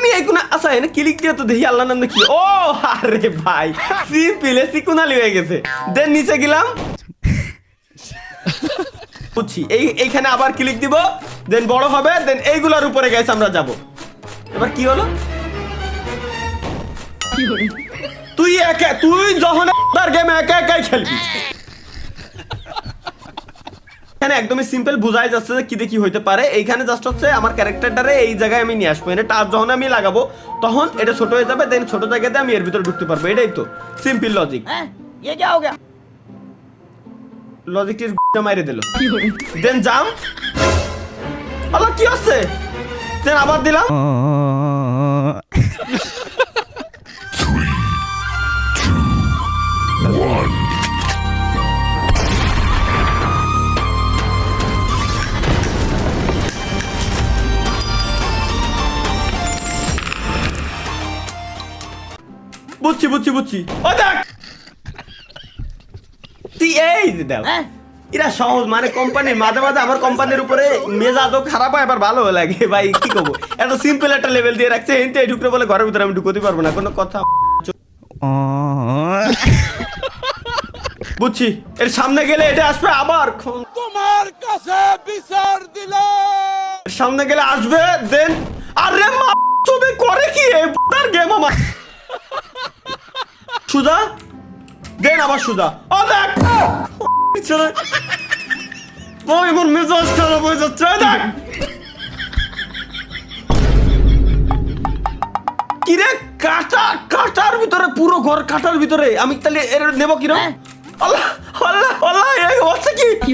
আমি এই কোনা আচ্ছা এনে ক্লিক দিয়ে তো দেখি আল্লাহর নাম কি ও আরে ভাই সিম্পল সিকুনালি হয়ে গেছে দেন নিচে গেলাম বুঝছি এইখানে আবার ক্লিক দিব দেন বড় হবে দেন এইগুলোর উপরে গেছে আমরা যাব এবার কি হলো তুই যখন গেম একা একাই খেলবি এখানে একদমই সিম্পল বুঝাই যাচ্ছে যে কি দেখি হইতে পারে এইখানে জাস্ট হচ্ছে আমার ক্যারেক্টারটারে এই জায়গায় আমি নিয়ে আসবো এনে টাচ যখন আমি লাগাবো তখন এটা ছোট হয়ে যাবে দেন ছোট জায়গাতে আমি এর ভিতরে ঢুকতে পারবো এটাই তো সিম্পল লজিক লজিকটির মাইরে দিল দেন জাম আল্লাহ কি আছে দেন আবার দিলাম বুঝছি ও দেখ তুই এই দেখ এরা সহজ মানে কোম্পানির মাঝে মাঝে আমার কোম্পানির উপরে মেজাজও খারাপ হয় আবার ভালো লাগে ভাই কি করবো এত সিম্পল একটা লেভেল দিয়ে রাখছে এনতে ঢুকতে বলে ঘরের ভিতরে আমি ঢুকতে পারবো না কোনো কথা বুঝছি এর সামনে গেলে এটা আসবে আবার তোমার কাছে বিচার দিলাম সামনে গেলে আসবে দেন আরে মা তুমি করে কি এই তার গেম আমার সুজা দেন আবার সুজা ও দেখ ওই মোর মেজাজ খারাপ হয়ে যাচ্ছে দেখ কিরে কাটার ভিতরে পুরো ঘর কাটার ভিতরে আমি তাহলে এর নেব কিরম আল্লাহ আল্লাহ আল্লাহ এই হচ্ছে কি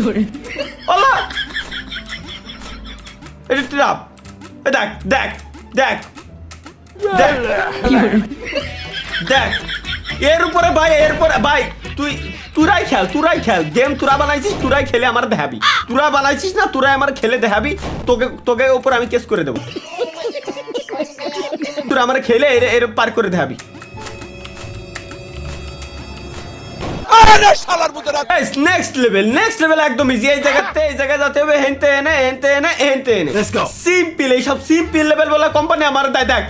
আল্লাহ এটা ট্রাপ দেখ দেখ দেখ দেখ দেখ এর উপরে ভাই এরপরে ভাই তুরাই খেল গেম তুরা বানাইছিস তুরাই খেলে আমার দেখাবি তুরা বানাইছিস না তুরাই আমার খেলে দেখাবি তোকে উপর আমি কেস করে দেবো তুরা আমার খেলে এর পার করে দেখাবি নেক্সট লেভেল একদম ইজি এই জায়গায় যেতে হবে হেনতে এনে সিম্পল এইসব সিম্পল লেভেল বলা কোম্পানি আমার দেখ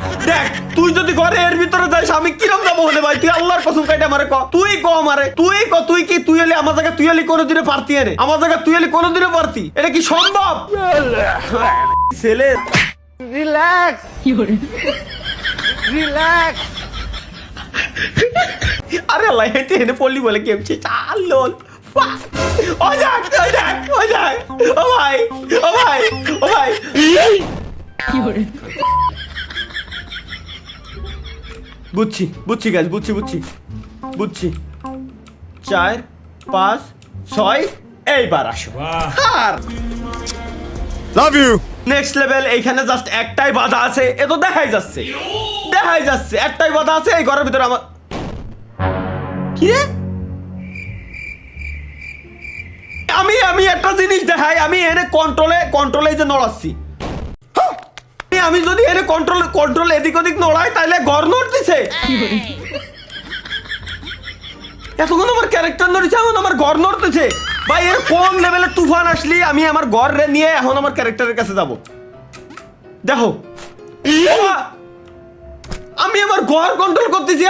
তুই যদি ঘরে এর ভিতরে যাস আমি কিরম যাবো হলে ভাই তুই আল্লাহর কসম কাইটা আমারে ক তুই ক আমারে তুই কি তুই হলে আমার জায়গা তুই হলে কোনোদিনে পারতি এনে আমার জায়গা তুই হলে কোনোদিনে পারতি এটা কি সম্ভব ছেলে রিল্যাক্স আরে আল্লাহ হেঁটে হেঁটে পড়লি বলে কেমছে চাল লোল ও যাক ও ভাই বুঝছি গাছ বুঝছি 4 5 6 এইবার আসো লাভ ইউ নেক্সট লেভেল এইখানে জাস্ট একটাই বাধা আছে এ তো দেখাই যাচ্ছে একটাই বাধা আছে এই ঘরের ভিতরে আমার কি রে আমি একটা জিনিস দেখাই আমি এনে কন্ট্রোলে যে নড়াচ্ছি আমি যদি এনে কন্ট্রোল এদিক ওদিক নড়াই তাহলে ঘর নড়তেছে এতক্ষণ আমার ক্যারেক্টার নড়ছে এখন আমার ঘর নড়তেছে ভাই এর কোন লেভেলের তুফান আসলি আমি আমার ঘর নিয়ে এখন আমার ক্যারেক্টারের কাছে যাব দেখো আমি আমার ঘর কন্ট্রোল করতেছি